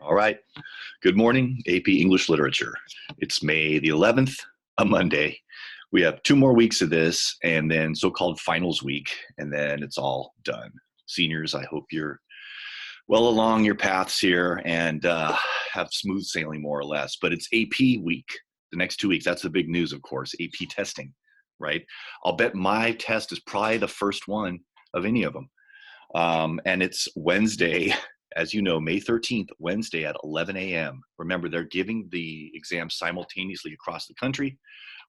All right. Good morning, AP English Literature. It's May the 11th, a Monday. We have 2 more weeks of this and then so-called finals week, and then it's all done. Seniors, I hope you're well along your paths here and have smooth sailing more or less. But it's AP week, the next 2 weeks. That's the big news, of course, AP testing, right? I'll bet my test is probably the first one of any of them. And it's Wednesday, as you know, May 13th, Wednesday at 11 a.m. Remember, they're giving the exam simultaneously across the country.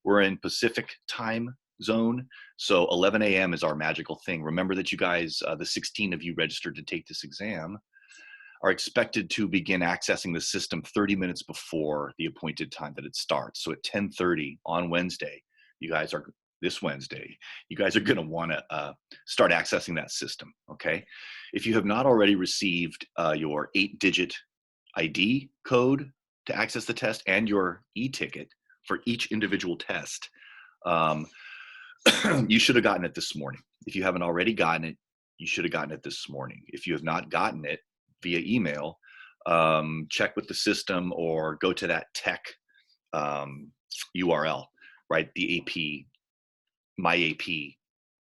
We're in Pacific time zone, so 11 a.m. is our magical thing. Remember that you guys, the 16 of you registered to take this exam, are expected to begin accessing the system 30 minutes before the appointed time that it starts. So at 10:30 on Wednesday, this Wednesday, you guys are going to want to start accessing that system, okay? If you have not already received your 8-digit ID code to access the test and your e-ticket for each individual test, you should have gotten it this morning. If you haven't already gotten it, you should have gotten it this morning. If you have not gotten it via email, check with the system or go to that tech URL, right? The AP, my AP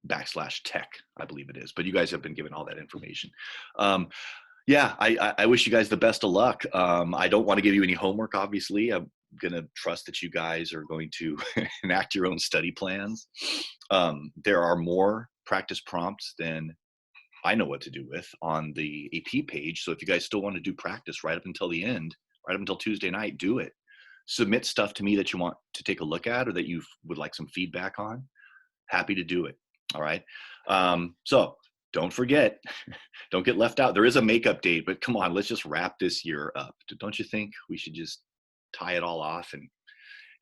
/tech, I believe it is. But you guys have been given all that information. Yeah, I wish you guys the best of luck. I don't want to give you any homework, obviously. I'm going to trust that you guys are going to enact your own study plans. There are more practice prompts than I know what to do with on the AP page. So if you guys still want to do practice right up until the end, right up until Tuesday night, do it. Submit stuff to me that you want to take a look at or that you would like some feedback on. Happy to do it. All right. So don't forget, don't get left out. There is a makeup date, but come on, let's just wrap this year up. Don't you think we should just tie it all off and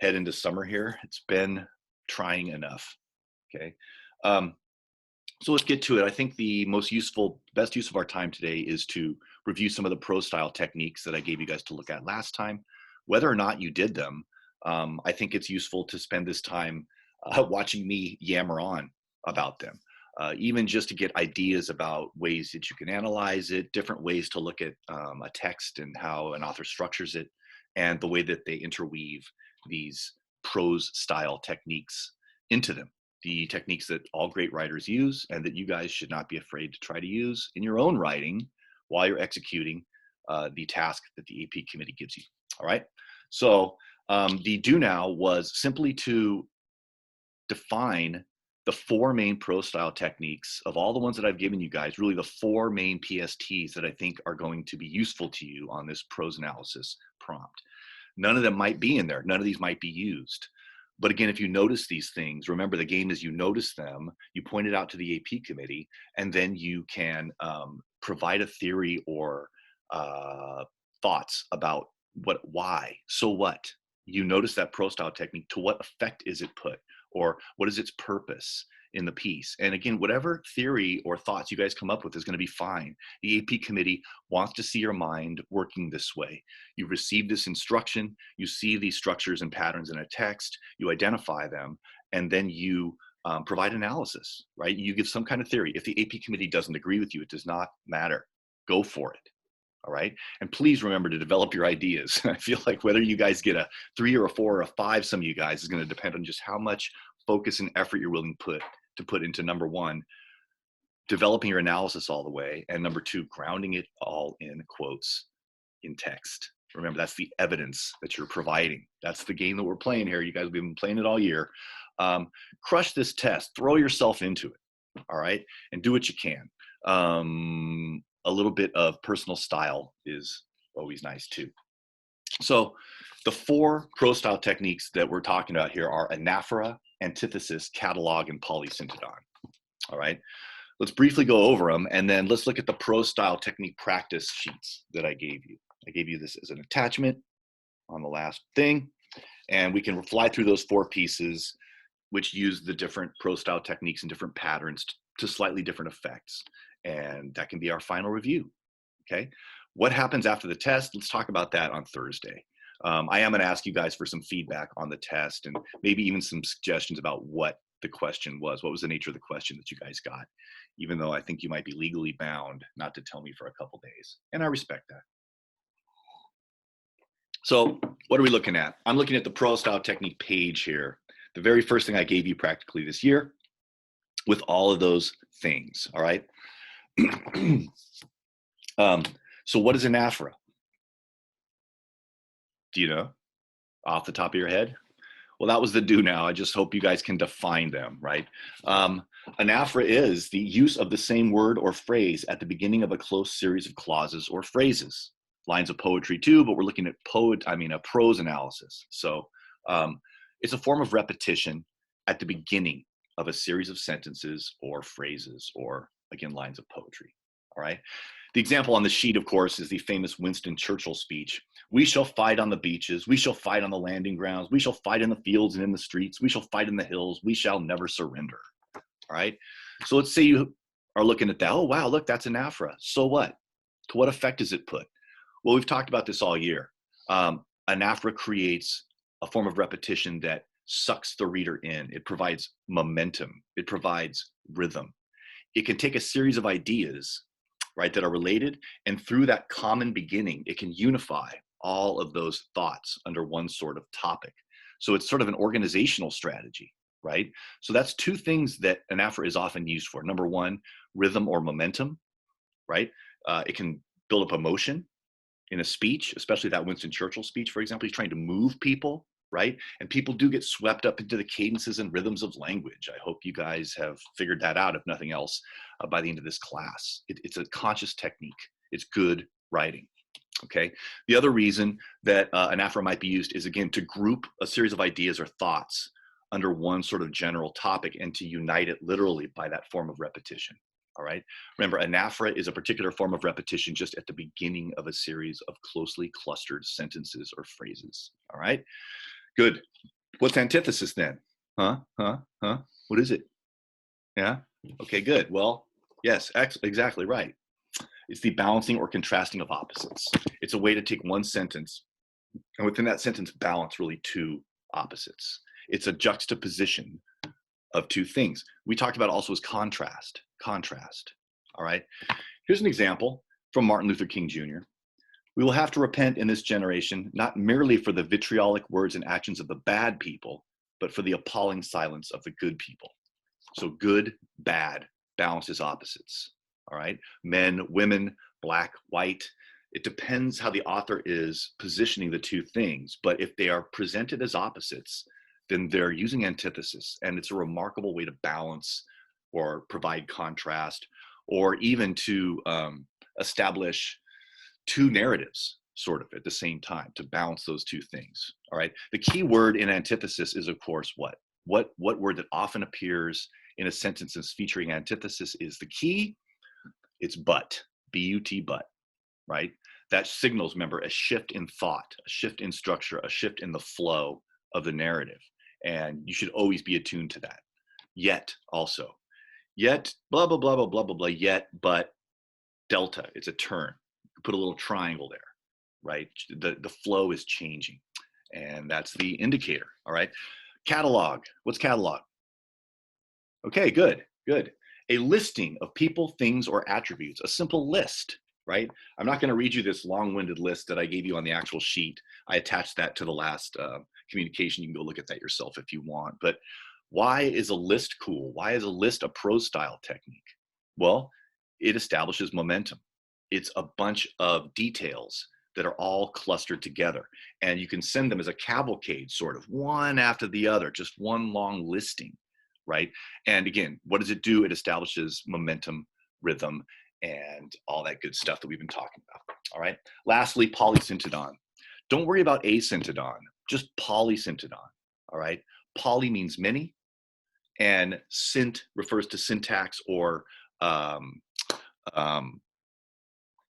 head into summer here? It's been trying enough. Okay. So let's get to it. I think the best use of our time today is to review some of the prose style techniques that I gave you guys to look at last time. Whether or not you did them, I think it's useful to spend this time watching me yammer on about them, even just to get ideas about ways that you can analyze it, different ways to look at a text and how an author structures it, and the way that they interweave these prose style techniques into them. The techniques that all great writers use and that you guys should not be afraid to try to use in your own writing while you're executing the task that the AP committee gives you. All right. So the do now was simply to define the 4 main prose style techniques of all the ones that I've given you guys, really the 4 main PSTs that I think are going to be useful to you on this prose analysis prompt. None of them might be in there. None of these might be used. But again, if you notice these things, remember the game is you notice them, you point it out to the AP committee, and then you can provide a theory or thoughts about why, so what. You notice that prose style technique, to what effect is it put? Or what is its purpose in the piece? And again, whatever theory or thoughts you guys come up with is going to be fine. The AP committee wants to see your mind working this way. You receive this instruction, you see these structures and patterns in a text, you identify them, and then you provide analysis, right? You give some kind of theory. If the AP committee doesn't agree with you, it does not matter. Go for it. All right. And please remember to develop your ideas. I feel like whether you guys get a 3 or a 4 or a 5, some of you guys, is going to depend on just how much focus and effort you're willing to put into, number 1, developing your analysis all the way, and number 2, grounding it all in quotes in text. Remember, that's the evidence that you're providing. That's the game that we're playing here. You guys have been playing it all year. Crush this test. Throw yourself into it. All right. And do what you can. A little bit of personal style is always nice too. So the 4 prose style techniques that we're talking about here are anaphora, antithesis, catalog, and polysyndeton. All right. Let's briefly go over them, and then let's look at the prose style technique practice sheets that I gave you. I gave you this as an attachment on the last thing, and we can fly through those 4 pieces, which use the different prose style techniques and different patterns to slightly different effects. And that can be our final review. Okay. What happens after the test? Let's talk about that on Thursday. I am going to ask you guys for some feedback on the test and maybe even some suggestions about what the question was. What was the nature of the question that you guys got? Even though I think you might be legally bound not to tell me for a couple days. And I respect that. So what are we looking at? I'm looking at the prose style technique page here. The very first thing I gave you practically this year with all of those things, all right? So what is anaphora? Do you know off the top of your head? Well, that was the do now. I just hope you guys can define them, right? Anaphora is the use of the same word or phrase at the beginning of a close series of clauses or phrases. Lines of poetry too, but we're looking at a prose analysis. So it's a form of repetition at the beginning of a series of sentences or phrases or, again, lines of poetry, all right? The example on the sheet, of course, is the famous Winston Churchill speech. We shall fight on the beaches. We shall fight on the landing grounds. We shall fight in the fields and in the streets. We shall fight in the hills. We shall never surrender. All right. So let's say you are looking at that. Oh, wow, look, that's anaphora. So what? To what effect does it put? Well, we've talked about this all year. Anaphora creates a form of repetition that sucks the reader in. It provides momentum. It provides rhythm. It can take a series of ideas, right, that are related, and through that common beginning, it can unify all of those thoughts under one sort of topic. So it's sort of an organizational strategy, right? So that's two things that anaphora is often used for. Number one, rhythm or momentum, right? It can build up emotion in a speech, especially that Winston Churchill speech, for example. He's trying to move people, right? And people do get swept up into the cadences and rhythms of language. I hope you guys have figured that out, if nothing else, by the end of this class. It's a conscious technique. It's good writing, okay? The other reason that anaphora might be used is, again, to group a series of ideas or thoughts under one sort of general topic and to unite it literally by that form of repetition, all right? Remember, anaphora is a particular form of repetition just at the beginning of a series of closely clustered sentences or phrases, all right? Good. What's antithesis then? What is it? Yeah? Okay, good. Well, yes, exactly right. It's the balancing or contrasting of opposites. It's a way to take one sentence and within that sentence balance really two opposites. It's a juxtaposition of two things. We talked about also as contrast, all right? Here's an example from Martin Luther King Jr. We will have to repent in this generation, not merely for the vitriolic words and actions of the bad people, but for the appalling silence of the good people. So good, bad, balances opposites, all right? Men, women, black, white. It depends how the author is positioning the two things, but if they are presented as opposites, then they're using antithesis, and it's a remarkable way to balance or provide contrast, or even to establish two narratives sort of at the same time to balance those two things, all right? The key word in antithesis is, of course, what word that often appears in a sentence as featuring antithesis is the key? It's but, B-U-T, but, right? That signals, remember, a shift in thought, a shift in structure, a shift in the flow of the narrative. And you should always be attuned to that. Yet, also. Yet, blah, blah, blah, blah, blah, blah, blah, yet, but, delta, it's a turn. Put a little triangle there, right? The flow is changing. And that's the indicator, all right? Catalog, what's catalog? Okay, good. A listing of people, things, or attributes, a simple list, right? I'm not gonna read you this long-winded list that I gave you on the actual sheet. I attached that to the last communication. You can go look at that yourself if you want. But why is a list cool? Why is a list a prose style technique? Well, it establishes momentum. It's a bunch of details that are all clustered together. And you can send them as a cavalcade, sort of, one after the other, just one long listing, right? And again, what does it do? It establishes momentum, rhythm, and all that good stuff that we've been talking about, all right? Lastly, Polysyndeton. Don't worry about asyndeton, just Polysyndeton, all right? Poly means many, and synt refers to syntax or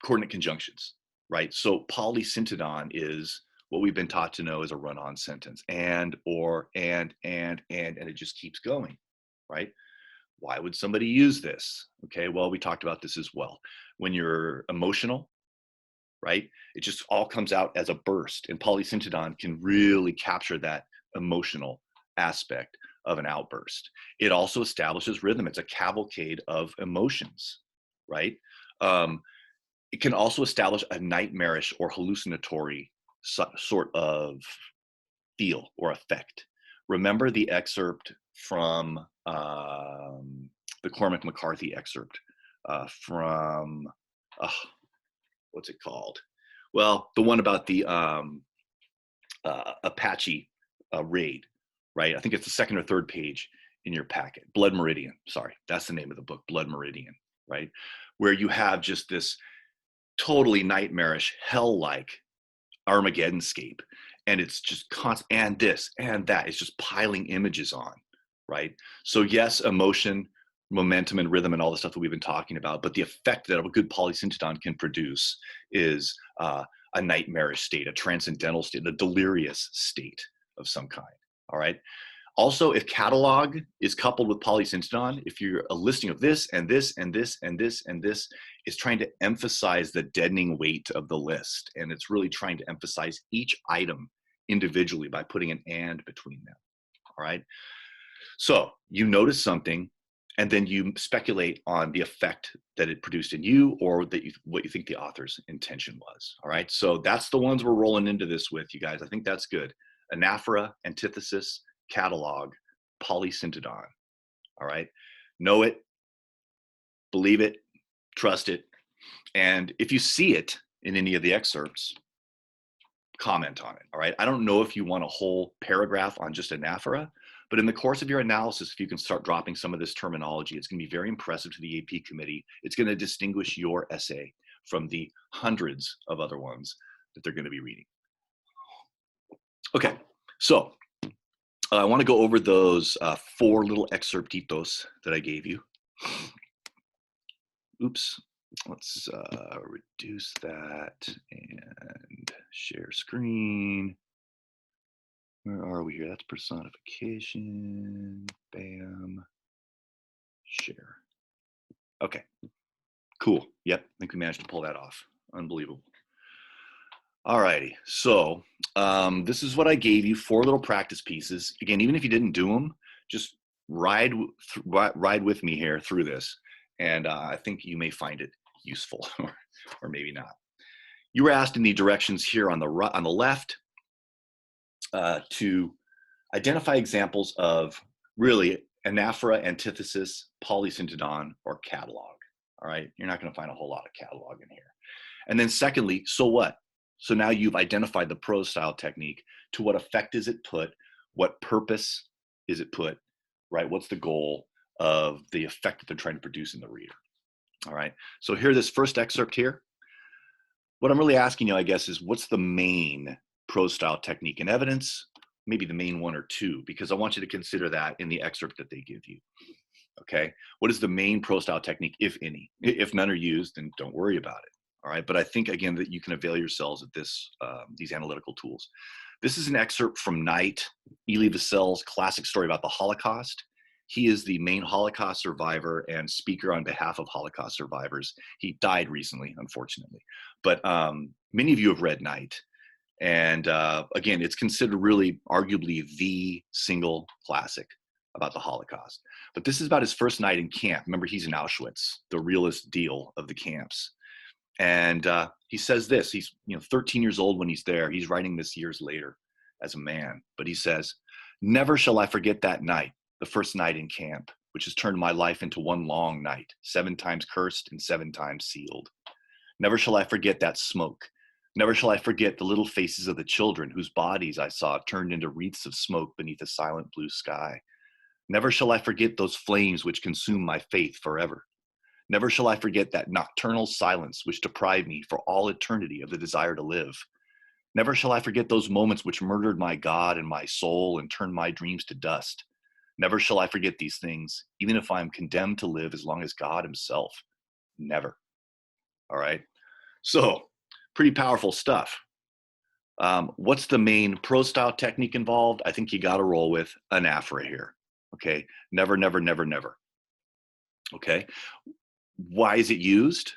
coordinate conjunctions, right? So Polysyndeton is what we've been taught to know as a run-on sentence, and, or, and it just keeps going, right? Why would somebody use this? Okay, well, we talked about this as well. When you're emotional, right, it just all comes out as a burst, and Polysyndeton can really capture that emotional aspect of an outburst. It also establishes rhythm. It's a cavalcade of emotions, right? It can also establish a nightmarish or hallucinatory sort of feel or effect. Remember the excerpt from the Cormac McCarthy excerpt from, what's it called? Well, the one about the Apache raid, right? I think it's the second or third page in your packet. Blood Meridian, sorry, that's the name of the book, Blood Meridian, right? Where you have just this totally nightmarish, hell-like Armageddon-scape, and it's just constant, and this and that, it's just piling images on, right? So yes, emotion, momentum, and rhythm, and all the stuff that we've been talking about, but the effect that a good polysyndeton can produce is a nightmarish state, a transcendental state, a delirious state of some kind, all right? Also, if catalog is coupled with polysyndeton, if you're a listing of this and this and this and this and this, it's trying to emphasize the deadening weight of the list. And it's really trying to emphasize each item individually by putting an and between them, all right? So you notice something, and then you speculate on the effect that it produced in you, or that what you think the author's intention was, all right? So that's the ones we're rolling into this with, you guys. I think that's good. Anaphora, antithesis, catalog, polysyndeton, all right? Know it, believe it, trust it, and if you see it in any of the excerpts, comment on it, all right? I don't know if you want a whole paragraph on just anaphora, but in the course of your analysis, if you can start dropping some of this terminology, it's going to be very impressive to the AP committee. It's going to distinguish your essay from the hundreds of other ones that they're going to be reading. Okay, so I want to go over those 4 little excerptitos that I gave you. Oops, let's reduce that and share screen. Where are we here? That's personification. Bam. Share. Okay. Cool. Yep. I think we managed to pull that off. Unbelievable. All righty. So this is what I gave you, 4 little practice pieces. Again, even if you didn't do them, just ride with me here through this. And I think you may find it useful or maybe not. You were asked in the directions here on the left to identify examples of really anaphora, antithesis, polysyndeton, or catalog. All right, you're not going to find a whole lot of catalog in here. And then secondly, so what? So now you've identified the prose style technique. To what effect is it put? What purpose is it put? Right? What's the goal of the effect that they're trying to produce in the reader? All right. So here, this first excerpt here. What I'm really asking you, I guess, is what's the main prose style technique and evidence? Maybe the main 1 or 2, because I want you to consider that in the excerpt that they give you. Okay. What is the main prose style technique, if any? If none are used, then don't worry about it. All right. But I think, again, that you can avail yourselves of this, these analytical tools. This is an excerpt from Knight, Elie Wiesel's classic story about the Holocaust. He is the main Holocaust survivor and speaker on behalf of Holocaust survivors. He died recently, unfortunately. But many of you have read Knight. And again, it's considered really arguably the single classic about the Holocaust. But this is about his first night in camp. Remember, he's in Auschwitz, the realest deal of the camps. And he says this, he's 13 years old when he's there. He's writing this years later as a man. But he says, "Never shall I forget that night, the first night in camp, which has turned my life into one long night, 7 times cursed and 7 times sealed. Never shall I forget that smoke. Never shall I forget the little faces of the children whose bodies I saw turned into wreaths of smoke beneath a silent blue sky. Never shall I forget those flames which consume my faith forever. Never shall I forget that nocturnal silence which deprived me for all eternity of the desire to live. Never shall I forget those moments which murdered my God and my soul and turned my dreams to dust. Never shall I forget these things, even if I am condemned to live as long as God himself. Never." All right. So pretty powerful stuff. What's the main prose style technique involved? I think you got to roll with anaphora here. Okay. Never, never, never, never. Okay. Why is it used?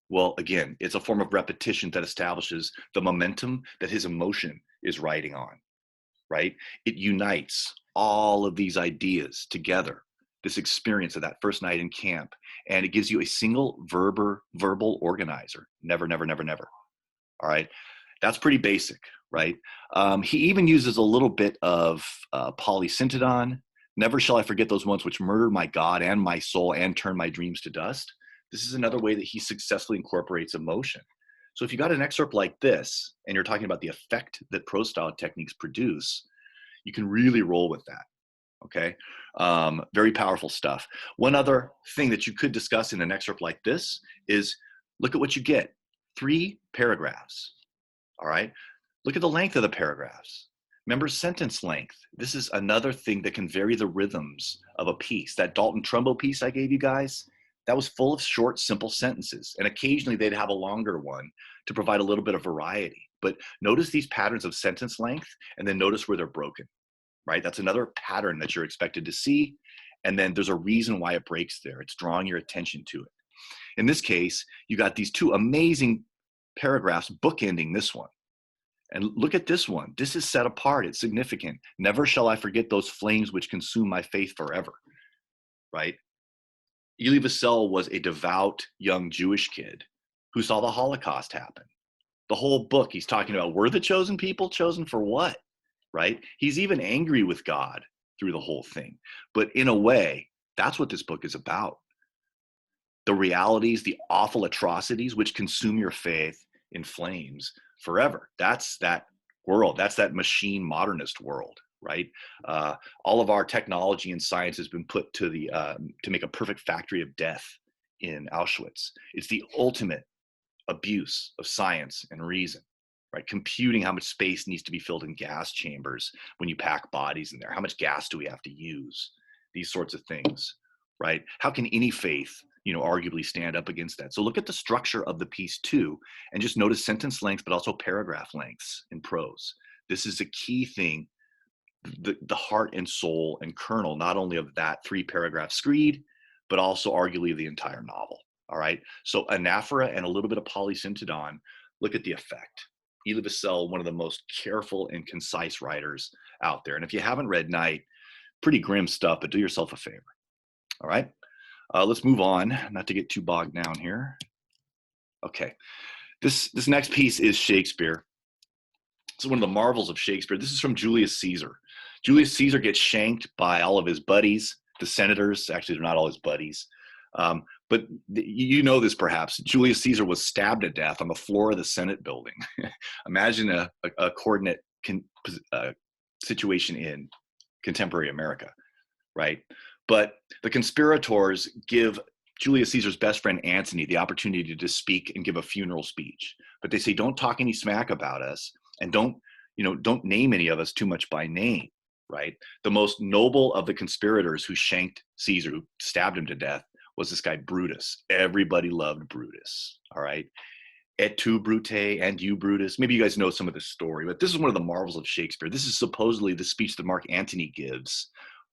Well, again, it's a form of repetition that establishes the momentum that his emotion is riding on, right? It unites all of these ideas together, this experience of that first night in camp, and it gives you a single verbal organizer. Never, never, never, never. All right. That's pretty basic, right? He even uses a little bit of Polysyndeton. Never shall I forget those ones which murdered my God and my soul and turned my dreams to dust. This is another way that he successfully incorporates emotion. So if you got an excerpt like this, and you're talking about the effect that prose style techniques produce, you can really roll with that. Okay, very powerful stuff. One other thing that you could discuss in an excerpt like this is look at what you get. 3 paragraphs. All right, look at the length of the paragraphs. Remember sentence length. This is another thing that can vary the rhythms of a piece. That Dalton Trumbo piece I gave you guys, that was full of short, simple sentences. And occasionally they'd have a longer one to provide a little bit of variety. But notice these patterns of sentence length, and then notice where they're broken, right? That's another pattern that you're expected to see. And then there's a reason why it breaks there. It's drawing your attention to it. In this case, you got these 2 amazing paragraphs bookending this one. And look at this one. This is set apart. It's significant. Never shall I forget those flames which consume my faith forever, right? Elie Wiesel was a devout young Jewish kid who saw the Holocaust happen. The whole book, he's talking about, were the chosen people chosen for what, right? He's even angry with God through the whole thing. But in a way, that's what this book is about. The realities, the awful atrocities which consume your faith in flames forever. That's that world. That's that machine modernist world, right? All of our technology and science has been put to the to make a perfect factory of death in Auschwitz. It's the ultimate abuse of science and reason, right? Computing how much space needs to be filled in gas chambers when you pack bodies in there. How much gas do we have to use? These sorts of things, right? How can any faith, arguably stand up against that? So look at the structure of the piece too, and just notice sentence length, but also paragraph lengths in prose. This is a key thing, the heart and soul and kernel, not only of that 3-paragraph screed, but also arguably the entire novel. All right. So Anaphora and a little bit of Polysyndeton, look at the effect. Elie Wiesel, one of the most careful and concise writers out there. And if you haven't read Night, pretty grim stuff, but do yourself a favor. All right. Let's move on, not to get too bogged down here. Okay. This next piece is Shakespeare. This is one of the marvels of Shakespeare. This is from Julius Caesar. Julius Caesar gets shanked by all of his buddies, the senators. Actually, they're not all his buddies. But you know this perhaps. Julius Caesar was stabbed to death on the floor of the Senate building. Imagine a coordinate situation in contemporary America, right? But the conspirators give Julius Caesar's best friend Antony the opportunity to speak and give a funeral speech. But they say, don't talk any smack about us, and don't name any of us too much by name, right? The most noble of the conspirators who shanked Caesar, who stabbed him to death, was this guy Brutus. Everybody loved Brutus, all right? Et tu, Brute, and you, Brutus. Maybe you guys know some of this story, but this is one of the marvels of Shakespeare. This is supposedly the speech that Mark Antony gives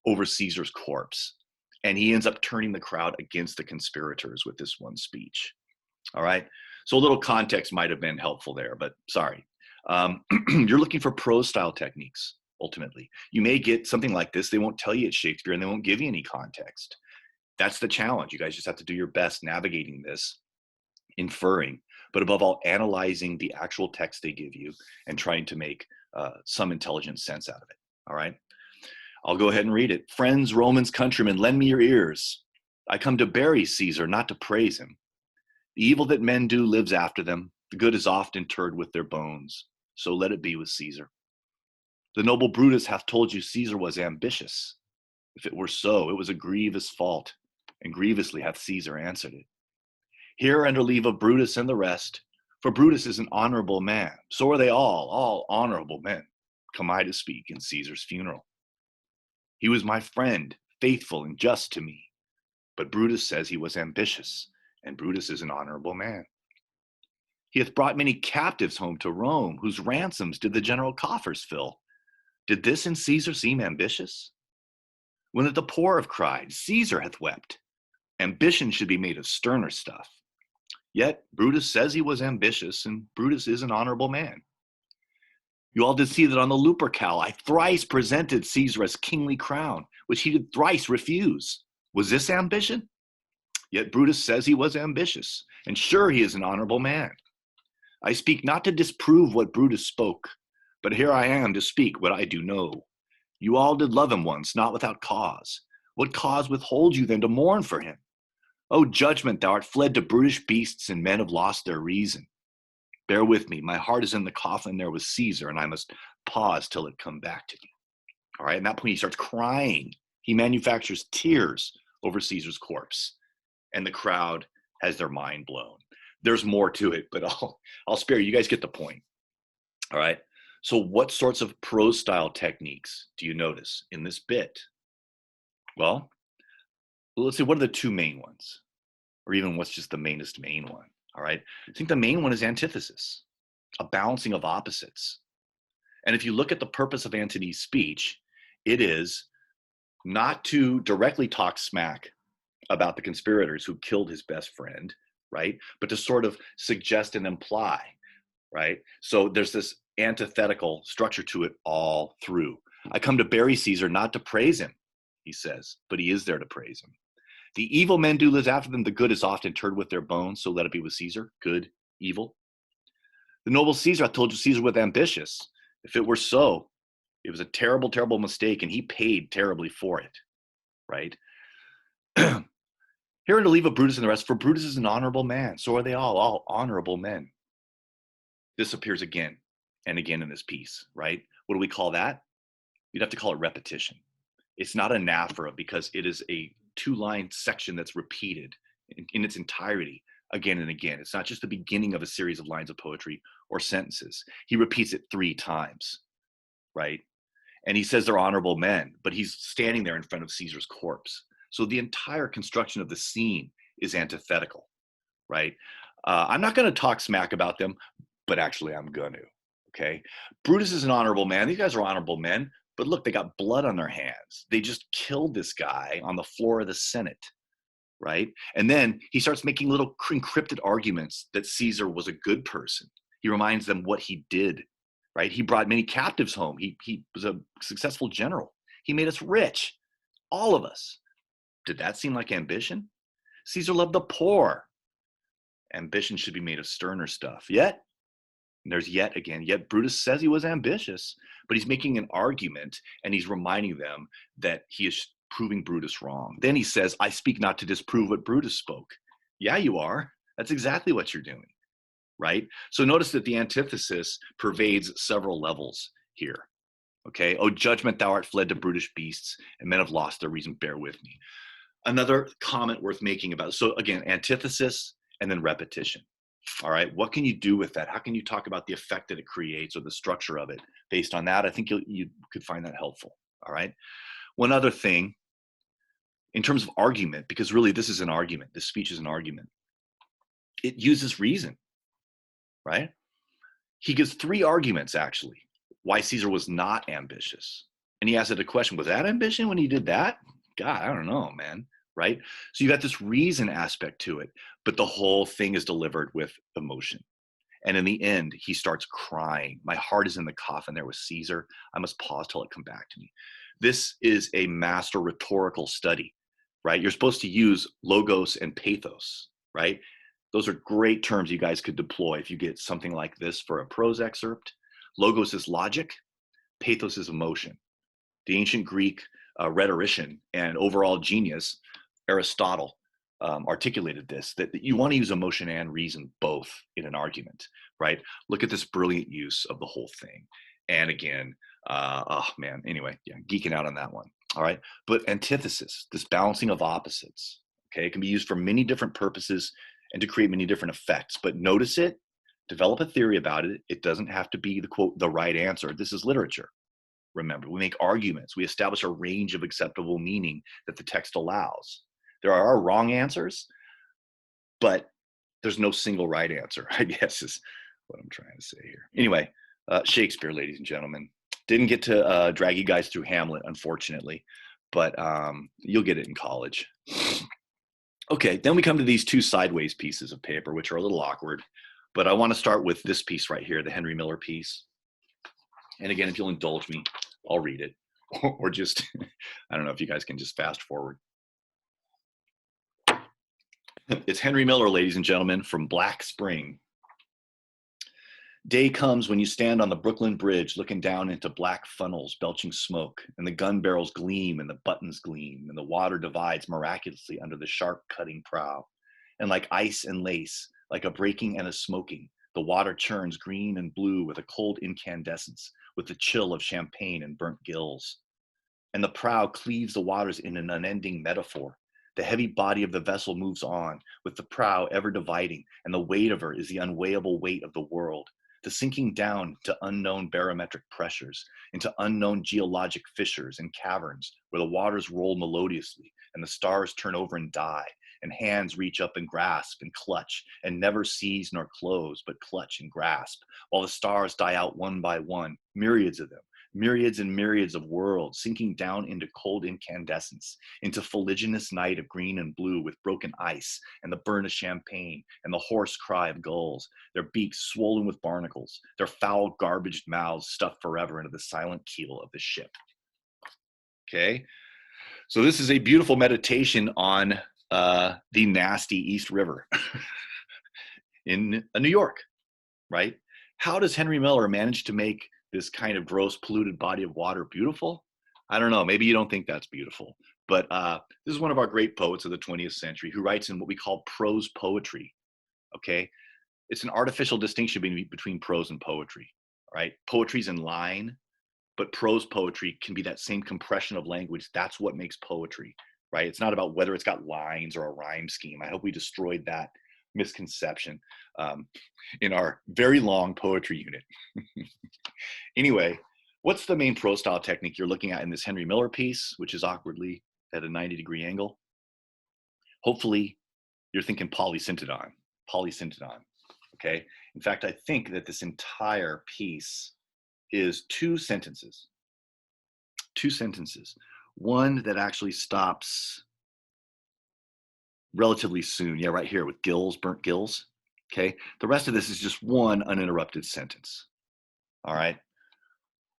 over Caesar's corpse. And he ends up turning the crowd against the conspirators with this one speech, all right? So a little context might have been helpful there, but sorry. You're looking for prose style techniques, ultimately. You may get something like this. They won't tell you it's Shakespeare, and they won't give you any context. That's the challenge. You guys just have to do your best navigating this, inferring, but above all, analyzing the actual text they give you and trying to make some intelligent sense out of it, all right? I'll go ahead and read it. Friends, Romans, countrymen, lend me your ears. I come to bury Caesar, not to praise him. The evil that men do lives after them. The good is oft interred with their bones. So let it be with Caesar. The noble Brutus hath told you Caesar was ambitious. If it were so, it was a grievous fault, and grievously hath Caesar answered it. Here under leave of Brutus and the rest, for Brutus is an honorable man. So are they all honorable men. Come I to speak in Caesar's funeral. He was my friend, faithful and just to me. But Brutus says he was ambitious, and Brutus is an honorable man. He hath brought many captives home to Rome, whose ransoms did the general coffers fill. Did this in Caesar seem ambitious? When the poor have cried, Caesar hath wept. Ambition should be made of sterner stuff. Yet Brutus says he was ambitious, and Brutus is an honorable man. You all did see that on the Lupercal I thrice presented Caesar as kingly crown, which he did thrice refuse. Was this ambition? Yet Brutus says he was ambitious, and sure he is an honorable man. I speak not to disprove what Brutus spoke, but here I am to speak what I do know. You all did love him once, not without cause. What cause withholds you then to mourn for him? O judgment, thou art fled to brutish beasts, and men have lost their reason. Bear with me, my heart is in the coffin there with Caesar, and I must pause till it come back to me. All right, at that point he starts crying. He manufactures tears over Caesar's corpse, and the crowd has their mind blown. There's more to it, but I'll spare you. You guys get the point. All right, so what sorts of prose style techniques do you notice in this bit? Well, let's see, what are the two main ones? Or even what's just the mainest main one? All right, I think the main one is antithesis, a balancing of opposites. And if you look at the purpose of Antony's speech, it is not to directly talk smack about the conspirators who killed his best friend, right? But to sort of suggest and imply, right? So there's this antithetical structure to it all through. I come to bury Caesar, not to praise him, he says, but he is there to praise him. The evil men do live after them. The good is often interred with their bones. So let it be with Caesar. Good, evil. The noble Caesar, I told you, Caesar was ambitious. If it were so, it was a terrible, terrible mistake, and he paid terribly for it, right? Here to leave of Brutus and the rest, for Brutus is an honorable man. So are they all honorable men. This appears again and again in this piece, right? What do we call that? You'd have to call it repetition. It's not anaphora because it is a two-line section that's repeated in its entirety again and again. It's not just the beginning of a series of lines of poetry or sentences. He repeats it 3 times, right? And he says they're honorable men, but he's standing there in front of Caesar's corpse. So the entire construction of the scene is antithetical, right? I'm not going to talk smack about them, but actually I'm going to, okay? Brutus is an honorable man. These guys are honorable men. But look, they got blood on their hands. They just killed this guy on the floor of the Senate, right? And then he starts making little encrypted arguments that Caesar was a good person. He reminds them what he did, right? He brought many captives home. He was a successful general. He made us rich, all of us. Did that seem like ambition? Caesar loved the poor. Ambition should be made of sterner stuff. Yet Brutus says he was ambitious, but he's making an argument and he's reminding them that he is proving Brutus wrong. Then he says, I speak not to disprove what Brutus spoke. Yeah, you are. That's exactly what you're doing, right? So notice that the antithesis pervades several levels here, okay? Oh, judgment, thou art fled to brutish beasts, and men have lost their reason, bear with me. Another comment worth making about, so again, antithesis and then repetition. All right, what can you do with that? How can you talk about the effect that it creates or the structure of it? Based on that, I think you could find that helpful. All right. One other thing, in terms of argument, because really this is an argument. This speech is an argument. It uses reason, right? He gives 3 arguments, actually, why Caesar was not ambitious. And he asks it a question, was that ambition when he did that? God, I don't know, man. Right? So you got this reason aspect to it, but the whole thing is delivered with emotion. And in the end, he starts crying. My heart is in the coffin there with Caesar. I must pause till it come back to me. This is a master rhetorical study, right? You're supposed to use logos and pathos, right? Those are great terms you guys could deploy if you get something like this for a prose excerpt. Logos is logic, pathos is emotion. The ancient Greek rhetorician and overall genius, Aristotle, articulated this, that you want to use emotion and reason both in an argument, right? Look at this brilliant use of the whole thing. And again, oh man, anyway, yeah, geeking out on that one. All right, but antithesis, this balancing of opposites, okay, it can be used for many different purposes and to create many different effects, but notice it, develop a theory about it. It doesn't have to be the quote, the right answer. This is literature. Remember, we make arguments. We establish a range of acceptable meaning that the text allows. There are wrong answers, but there's no single right answer, I guess is what I'm trying to say here. Anyway, Shakespeare, ladies and gentlemen. Didn't get to drag you guys through Hamlet, unfortunately, but you'll get it in college. Okay, then we come to these 2 sideways pieces of paper, which are a little awkward, but I want to start with this piece right here, the Henry Miller piece. And again, if you'll indulge me, I'll read it, or just, I don't know if you guys can just fast forward. It's Henry Miller, ladies and gentlemen, from Black Spring. Day comes when you stand on the Brooklyn Bridge looking down into black funnels belching smoke, and the gun barrels gleam and the buttons gleam, and the water divides miraculously under the sharp cutting prow. And like ice and lace, like a breaking and a smoking, the water churns green and blue with a cold incandescence, with the chill of champagne and burnt gills. And the prow cleaves the waters in an unending metaphor. The heavy body of the vessel moves on, with the prow ever dividing, and the weight of her is the unweighable weight of the world, the sinking down to unknown barometric pressures, into unknown geologic fissures and caverns where the waters roll melodiously, and the stars turn over and die, and hands reach up and grasp and clutch, and never seize nor close, but clutch and grasp, while the stars die out one by one, myriads of them, myriads and myriads of worlds sinking down into cold incandescence, into fuliginous night of green and blue with broken ice and the burn of champagne and the hoarse cry of gulls, their beaks swollen with barnacles, their foul garbaged mouths stuffed forever into the silent keel of the ship. Okay, so this is a beautiful meditation on the nasty East River in New York, right? How does Henry Miller manage to make this kind of gross, polluted body of water beautiful? I don't know. Maybe you don't think that's beautiful. But this is one of our great poets of the 20th century who writes in what we call prose poetry, okay? It's an artificial distinction between prose and poetry, right? Poetry's in line, but prose poetry can be that same compression of language. That's what makes poetry, right? It's not about whether it's got lines or a rhyme scheme. I hope we destroyed that misconception in our very long poetry unit. Anyway, what's the main prose style technique you're looking at in this Henry Miller piece, which is awkwardly at a 90-degree angle? Hopefully, you're thinking polysyndeton, okay? In fact, I think that this entire piece is two sentences. One that actually stops relatively soon. Yeah, right here with gills, burnt gills. Okay. The rest of this is just one uninterrupted sentence. All right.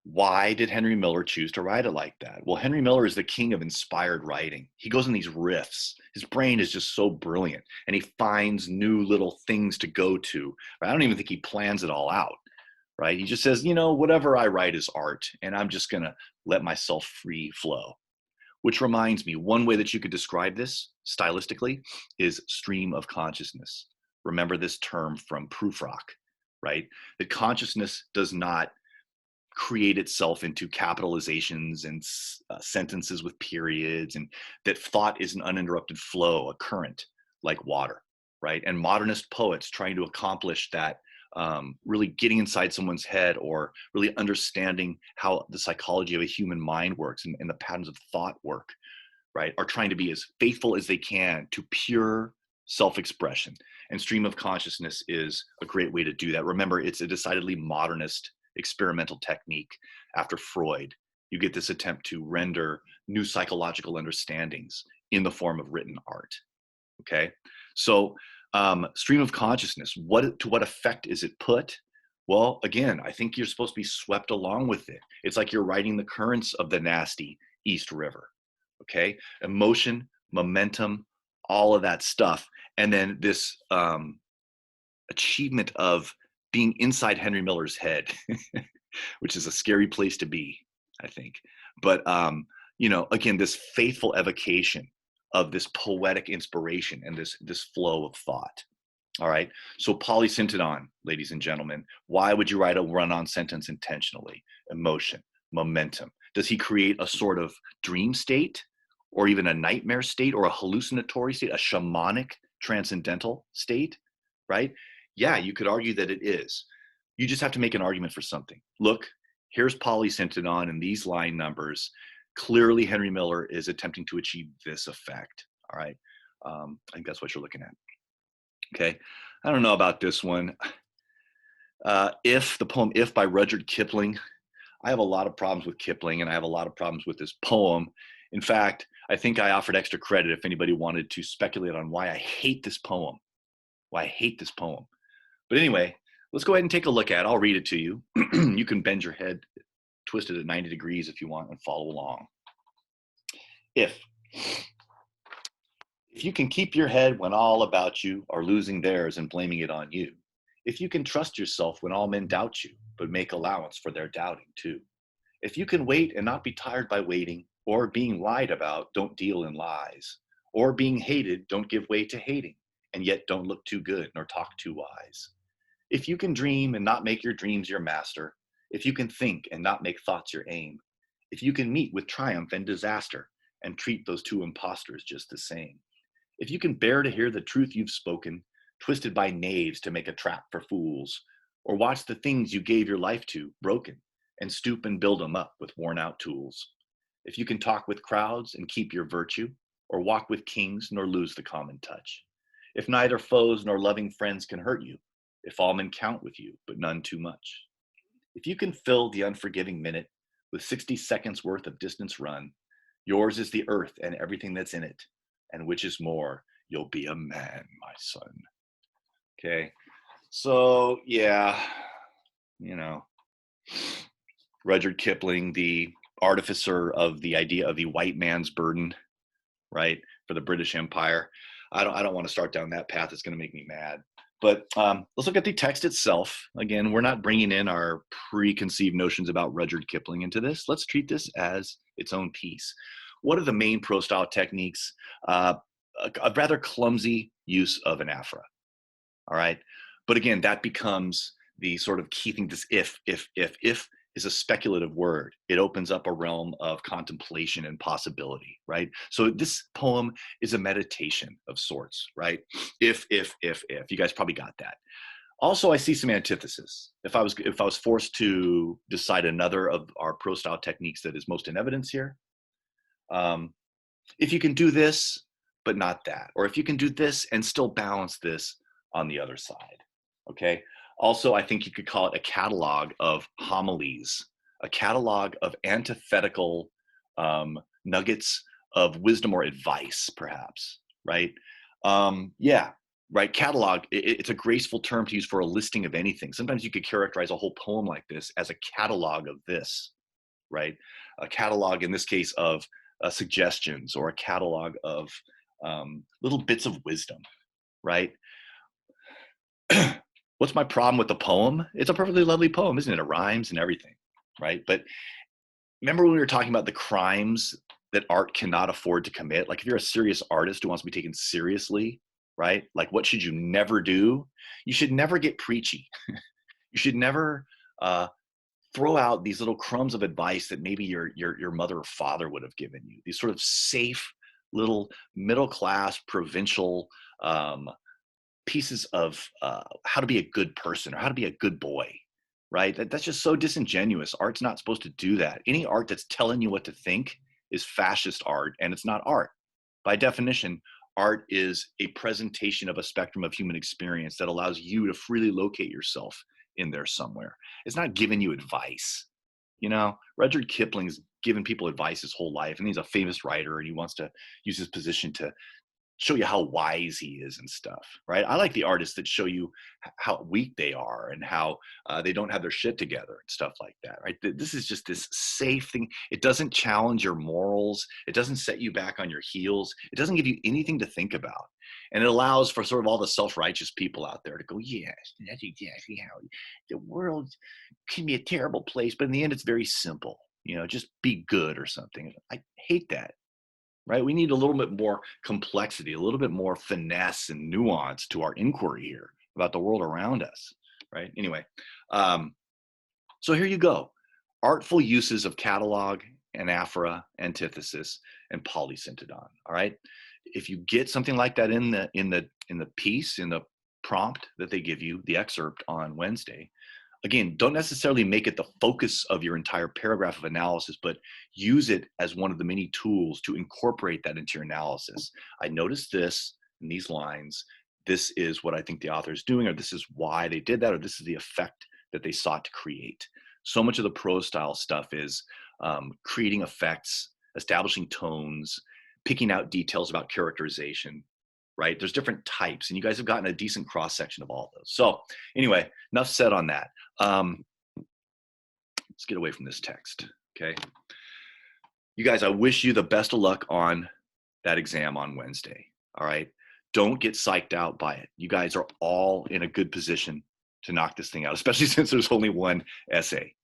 Why did Henry Miller choose to write it like that? Well, Henry Miller is the king of inspired writing. He goes in these riffs. His brain is just so brilliant, and he finds new little things to go to. I don't even think he plans it all out, right? He just says, whatever I write is art, and I'm just going to let myself free flow. Which reminds me, one way that you could describe this stylistically is stream of consciousness. Remember this term from Prufrock, right? That consciousness does not create itself into capitalizations and sentences with periods, and that thought is an uninterrupted flow, a current like water, right? And modernist poets trying to accomplish that, really getting inside someone's head or really understanding how the psychology of a human mind works and the patterns of thought work, right, are trying to be as faithful as they can to pure self-expression. And stream of consciousness is a great way to do that. Remember, it's a decidedly modernist experimental technique after Freud. You get this attempt to render new psychological understandings in the form of written art. Okay, so stream of consciousness, to what effect is it put? Well, again, I think you're supposed to be swept along with it. It's like you're riding the currents of the nasty East River. Okay, emotion, momentum, all of that stuff, and then this achievement of being inside Henry Miller's head, which is a scary place to be, I think. But, again, this faithful evocation of this poetic inspiration and this flow of thought. All right. So polysyndeton, ladies and gentlemen, why would you write a run-on sentence intentionally? Emotion, momentum. Does he create a sort of dream state or even a nightmare state or a hallucinatory state, a shamanic transcendental state, right? Yeah, you could argue that it is. You just have to make an argument for something. Look, here's polysyndeton and these line numbers. Clearly, Henry Miller is attempting to achieve this effect. All right. I think that's what you're looking at. Okay. I don't know about this one. The poem If by Rudyard Kipling. I have a lot of problems with Kipling, and I have a lot of problems with this poem. In fact, I think I offered extra credit if anybody wanted to speculate on why I hate this poem. But anyway, let's go ahead and take a look at it. I'll read it to you. You can bend your head, twist it at 90 degrees if you want, and follow along. If you can keep your head when all about you are losing theirs and blaming it on you, If you can trust yourself when all men doubt you, but make allowance for their doubting too. If you can wait and not be tired by waiting, or being lied about, don't deal in lies, or being hated, don't give way to hating, and yet don't look too good nor talk too wise. If you can dream and not make your dreams your master, if you can think and not make thoughts your aim, if you can meet with triumph and disaster and treat those two impostors just the same, if you can bear to hear the truth you've spoken, twisted by knaves to make a trap for fools, or watch the things you gave your life to broken, and stoop and build them up with worn out tools. If you can talk with crowds and keep your virtue, or walk with kings nor lose the common touch. If neither foes nor loving friends can hurt you, if all men count with you, but none too much. If you can fill the unforgiving minute with 60 seconds worth of distance run, yours is the earth and everything that's in it, and which is more, you'll be a man, my son. Okay, so yeah, you know, Rudyard Kipling, the artificer of the idea of the white man's burden, right, for the British Empire. I don't want to start down that path. It's going to make me mad. But let's look at the text itself. Again, we're not bringing in our preconceived notions about Rudyard Kipling into this. Let's treat this as its own piece. What are the main prose style techniques? A rather clumsy use of anaphora. All right. But again, that becomes the sort of key thing. This if is a speculative word. It opens up a realm of contemplation and possibility, right? So this poem is a meditation of sorts, right? If, you guys probably got that. Also, I see some antithesis. If I was forced to decide another of our prose style techniques that is most in evidence here, if you can do this, but not that, or if you can do this and still balance this on the other side, okay? Also, I think you could call it a catalog of homilies, a catalog of antithetical nuggets of wisdom or advice, perhaps, right? Yeah, right, catalog, it's a graceful term to use for a listing of anything. Sometimes you could characterize a whole poem like this as a catalog of this, right? A catalog, in this case, of suggestions, or a catalog of little bits of wisdom, right? What's my problem with the poem? It's a perfectly lovely poem, isn't it? It rhymes and everything, right? But remember when we were talking about the crimes that art cannot afford to commit? Like if you're a serious artist who wants to be taken seriously, right? Like what should you never do? You should never get preachy. You should never throw out these little crumbs of advice that maybe your mother or father would have given you. These sort of safe little middle-class provincial pieces of how to be a good person or how to be a good boy, right? That's just so disingenuous. Art's not supposed to do that. Any art that's telling you what to think is fascist art, and it's not art. By definition, art is a presentation of a spectrum of human experience that allows you to freely locate yourself in there somewhere. It's not giving you advice. You know, Rudyard Kipling's given people advice his whole life, and he's a famous writer, and he wants to use his position to show you how wise he is and stuff, right? I like the artists that show you how weak they are and how they don't have their shit together and stuff like that, right? This is just this safe thing. It doesn't challenge your morals. It doesn't set you back on your heels. It doesn't give you anything to think about. And it allows for sort of all the self-righteous people out there to go, yes, that's exactly how the world can be a terrible place. But in the end, it's very simple. You know, just be good or something. I hate that. Right? We need a little bit more complexity, a little bit more finesse and nuance to our inquiry here about the world around us, right? Anyway, so here you go. Artful uses of catalog, anaphora, antithesis, and polysyndeton, all right? If you get something like that in the piece, in the prompt that they give you, the excerpt on Wednesday, again, don't necessarily make it the focus of your entire paragraph of analysis, but use it as one of the many tools to incorporate that into your analysis. I noticed this in these lines. This is what I think the author is doing, or this is why they did that, or this is the effect that they sought to create. So much of the prose style stuff is creating effects, establishing tones, picking out details about characterization, right? There's different types, and you guys have gotten a decent cross section of all of those. So anyway, enough said on that. Let's get away from this text, okay? You guys, I wish you the best of luck on that exam on Wednesday, all right? Don't get psyched out by it. You guys are all in a good position to knock this thing out, especially since there's only one essay.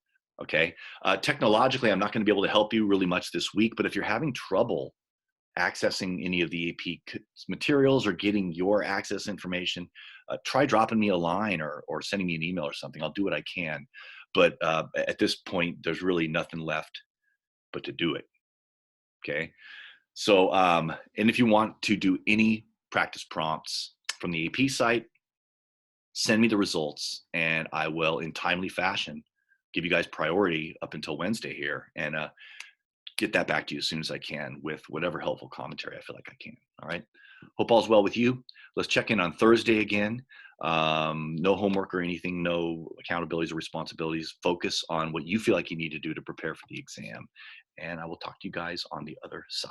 Okay. Technologically, I'm not going to be able to help you really much this week, but if you're having trouble accessing any of the AP materials or getting your access information, try dropping me a line or sending me an email or something. I'll do what I can. But at this point, there's really nothing left but to do it. Okay. So, and if you want to do any practice prompts from the AP site, send me the results and I will, in timely fashion, give you guys priority up until Wednesday here and get that back to you as soon as I can with whatever helpful commentary I feel like I can. All right. Hope all's well with you. Let's check in on Thursday again. No homework or anything, no accountabilities or responsibilities. Focus on what you feel like you need to do to prepare for the exam. And I will talk to you guys on the other side.